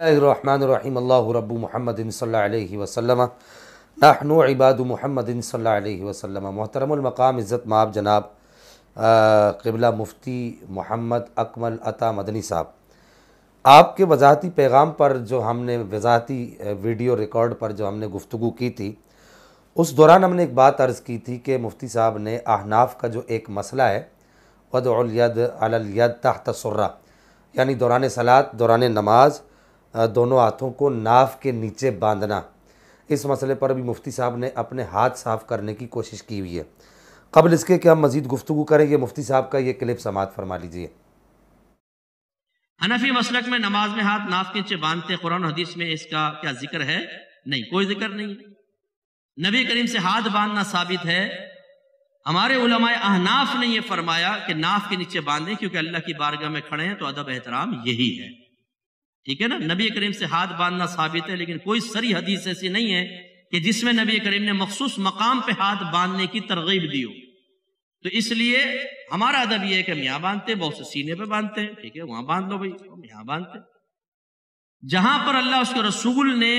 रहमानिर्रहीम अल्लाहु रब्बु मुहम्मदिन सल्लल्लाहु अलैहि वसल्लम नहनु इबादु मुहम्मदिन सल्लल्लाहु अलैहि वसल्लम। मोहतरमुल मकाम इज़्ज़त माब जनाब क़िबला मुफ्ती मोहम्मद अकमल अता मदनी साहब, आपके वज़ाहती पैगाम पर जो हमने वज़ाहती वीडियो रिकॉर्ड पर जो हमने गुफ्तगू की थी, उस दौरान हमने एक बात अर्ज़ की थी कि मुफ्ती साहब ने अहनाफ का जो एक मसला है वदउल यद अलल यद तहत सुर्रा, यानी दौरान सलात दौरान नमाज दोनों हाथों को नाफ के नीचे बांधना, इस मसले पर भी मुफ्ती साहब ने अपने हाथ साफ़ करने की कोशिश की हुई है। क़ब्ल इसके कि हम मज़ीद गुफ्तगू करेंगे, मुफ्ती साहब का ये क्लिप समाअत फरमा लीजिए। हनफी मसलक में नमाज में हाथ नाफ के नीचे बांधते, कुरान हदीस में इसका क्या जिक्र है? नहीं, कोई जिक्र नहीं है। नबी करीम से हाथ बांधना साबित है। हमारे उलमाए अहनाफ ने यह फरमाया कि नाफ के नीचे बांधें, क्योंकि अल्लाह की बारगाह में खड़े हैं तो अदब एहतराम यही है। ठीक है ना? नबी करीम से हाथ बांधना साबित है, लेकिन कोई सरी हदीस ऐसी नहीं है कि जिसमें नबी करीम ने मखसूस मकाम पे हाथ बांधने की तरगीब दी हो। तो इसलिए हमारा अदब यह है कि हम यहां बांधते, बहुत से सीने पे बांधते हैं, ठीक है, वहां बांध लो भाई, हम यहां बांधते। जहां पर अल्लाह उसके रसूल ने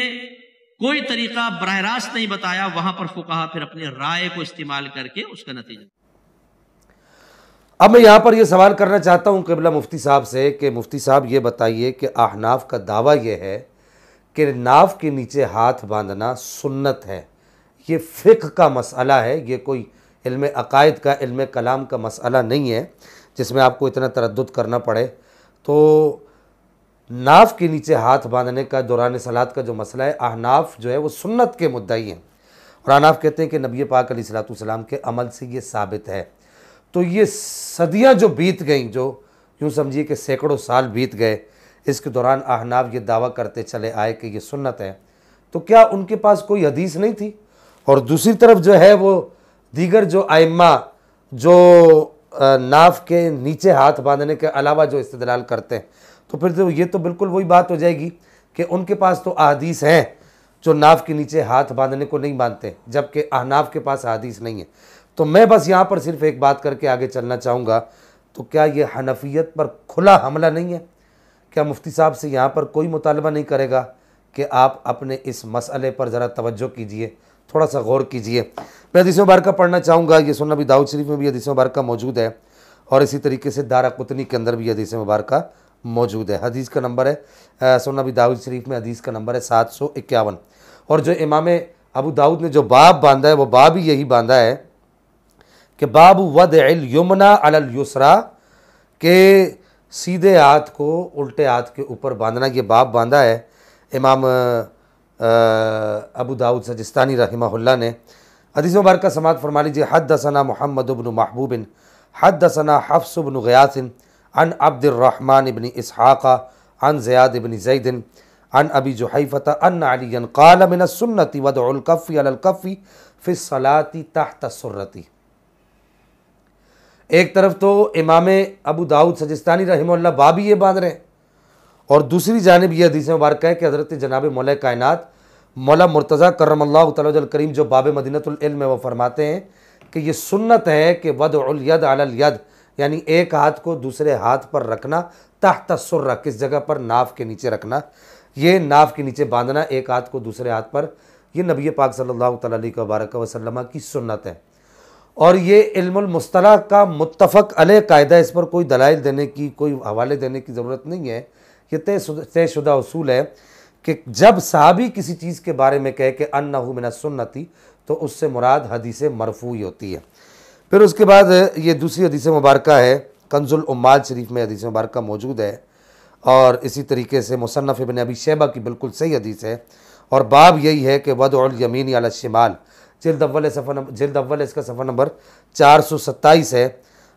कोई तरीका बराह रास्त नहीं बताया, वहां पर फुकाहा फिर अपनी राय को इस्तेमाल करके उसका नतीजा। अब मैं यहाँ पर यह सवाल करना चाहता हूँ क़िबला मुफ्ती साहब से कि मुफ्ती साहब ये बताइए कि अहनाफ का दावा यह है कि नाफ के नीचे हाथ बांधना सुन्नत है, ये फ़िक़्ह का मसला है, ये कोई इल्म अक़ाइद का इल्म कलाम का मसला नहीं है जिसमें आपको इतना तरद्दुद करना पड़े। तो नाफ के नीचे हाथ बांधने का दौरान सलात का जो मसला है, अहनाफ जो है वो सुन्नत के मुद्दई हैं और अहनाफ कहते हैं कि नबी पाक अलैहिस्सलातु वस्सलाम के अमल से ये साबित है। तो ये सदियां जो बीत गईं, जो यूँ समझिए कि सैकड़ों साल बीत गए, इसके दौरान अहनाफ ये दावा करते चले आए कि ये सुन्नत है, तो क्या उनके पास कोई हदीस नहीं थी? और दूसरी तरफ जो है वो दीगर जो आइम्मा जो नाफ के नीचे हाथ बांधने के अलावा जो इस्तेदलाल करते हैं, तो फिर तो ये तो बिल्कुल वही बात हो जाएगी कि उनके पास तो अहादीस हैं जो नाफ के नीचे हाथ बांधने को नहीं बांधते, जबकि अहनाफ के पास अहादीस नहीं है। तो मैं बस यहाँ पर सिर्फ एक बात करके आगे चलना चाहूँगा, तो क्या ये हनफियत पर खुला हमला नहीं है? क्या मुफ्ती साहब से यहाँ पर कोई मुतालबा नहीं करेगा कि आप अपने इस मसले पर ज़रा तवज्जो कीजिए, थोड़ा सा गौर कीजिए? मैं हदीस मुबारक पढ़ना चाहूँगा, ये सुनन नबी दाऊद शरीफ में भी हदीस मुबारक मौजूद है और इसी तरीके से दारक़ुतनी के अंदर भी हदीस मुबारक मौजूद है। हदीस का नंबर है सुनन नबी दाऊद शरीफ में हदीस का नंबर है 751। और जो इमाम अबू दाऊद ने जो बाब बांधा है, वो बाब ही यही बांधा है कि बाबु वदइल युमना अलल युसरा, के सीधे हाथ को उल्टे हाथ के ऊपर बांधना, ये बाब बांधा है इमाम अबू दाऊद सजिस्तानी रहमहुल्लाह ने। हदीस मुबारक समाअत फरमा लीजिए। हद्दसना मुहम्मद इब्न महबूब हद्दसना हफ्स इब्न ग़ियास अन अब्दुर्रहमान इब्न इसहाक़ अन ज़ियाद इब्न ज़ैद अन अबी जुहैफ़त अन अलियन क़ाल मिन अस्सुन्नति वदउल कफ़्फ़ि अलल कफ़्फ़ि फ़ी अस्सलाति तहत अस्सुर्रति। एक तरफ तो इमाम अबू दाऊद सजिस्तानी रहमहुल्लाह बाब ही ये बांध रहे हैं, और दूसरी जानिब ये हदीस मुबारक है कि हज़रत जनाब मौला कायनात मौला मुर्तज़ा करमल्लाहु तआला वजहल करीम जो बाब मदीनतुल इल्म में वो फरमाते हैं कि ये सुन्नत है कि वदउल यद अलल यद, यानी एक हाथ को दूसरे हाथ पर रखना, तहत सुर्रा, किस जगह पर? नाफ के नीचे रखना, ये नाफ के नीचे बांधना एक हाथ को दूसरे हाथ पर, ये नबी पाक सल्लल्लाहु अलैहि वसल्लम की सुन्नत है। और ये इल्मुल मुस्तलाह का मुत्तफ़क़ अलैह कायदा, इस पर कोई दलाइल देने की, कोई हवाले देने की ज़रूरत नहीं है। ये तयशुदा उसूल है कि जब सहाबी किसी चीज़ के बारे में कहे कि अन्नहु मिनस सुन्नती, तो उससे मुराद हदीस मरफू होती है। फिर उसके बाद ये दूसरी हदीस मुबारक है, कंजुल उम्माल शरीफ में हदीस मुबारक मौजूद है, और इसी तरीके से मुसन्नफ़ इब्न अबी शैबा की बिल्कुल सही हदीस है, और बाब यही है कि वदउल यमीनी अला शिमाल, जिल्द अव्वल इसका सफ़ा नंबर 427 है।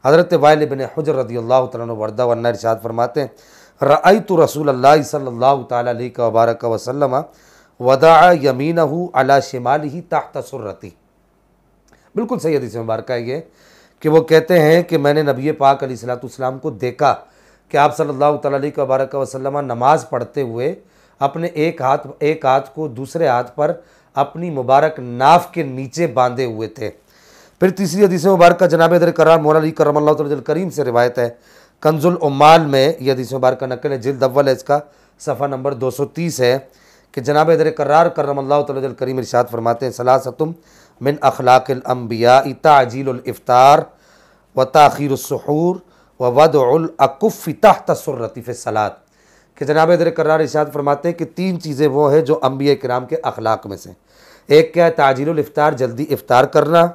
हज़रत वाइल इब्न हुज्र रज़ियल्लाहु तआला अन्हु वर्दा वन्ना इरशाद फरमाते हैं, रअयतु रसूलल्लाह सल्लल्लाहु तआला अलैहि वसल्लम वदअ यमीनहु अला शिमालिही तहत सुर्रती। बिल्कुल सही हदीस मुबारक है ये कि वो कहते हैं कि मैंने नबी पाक अलैहिस्सलातु वस्सलाम को देखा कि आप सल्लल्लाहु तआला अलैहि वसल्लम नमाज़ पढ़ते हुए अपने एक हाथ को दूसरे हाथ पर अपनी मुबारक नाफ के नीचे बांधे हुए थे। फिर तीसरी हदीस मुबारक जनाब हैदर करार मौला अली करमल्लाहु तआला वजहल करीम से रिवायत है, कंजुल उम्माल में यह हदीस मुबारक नकल है, जिल्द अव्वल है इसका सफ़ा नंबर 230 है कि जनाब दर करार करमल्लाहु तआला वजल करीम इरशाद फरमाते हैं सलासतुम मिन अखलाकिल अंबिया ताजीलुल इफ्तार व ताखीरुस सुहूर व वदउल अकुफ़ तहत सुर्रति फ़ी सलात, कि जनाब दर करार इरशाद फरमाते हैं कि 3 चीज़ें वो हैं जो अंबिया किराम के अखलाक में से। एक क्या है? ताजीलुल इफ्तार, जल्दी इफ्तार करना,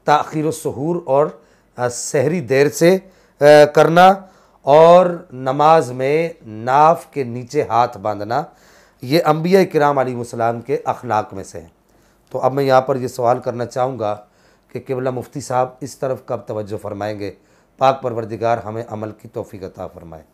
ताखीरुस सुहूर और सहरी देर से करना, और नमाज में नाफ के नीचे हाथ बांधना। ये अंबिया किराम अलैहिमुस्सलाम के अखलाक में से है। तो अब मैं यहाँ पर ये सवाल करना चाहूँगा कि क़िबला मुफ्ती साहब इस तरफ कब तवज्जो फरमाएंगे। पाक परवरदिगार हमें अमल की तौफीक अता फरमाए।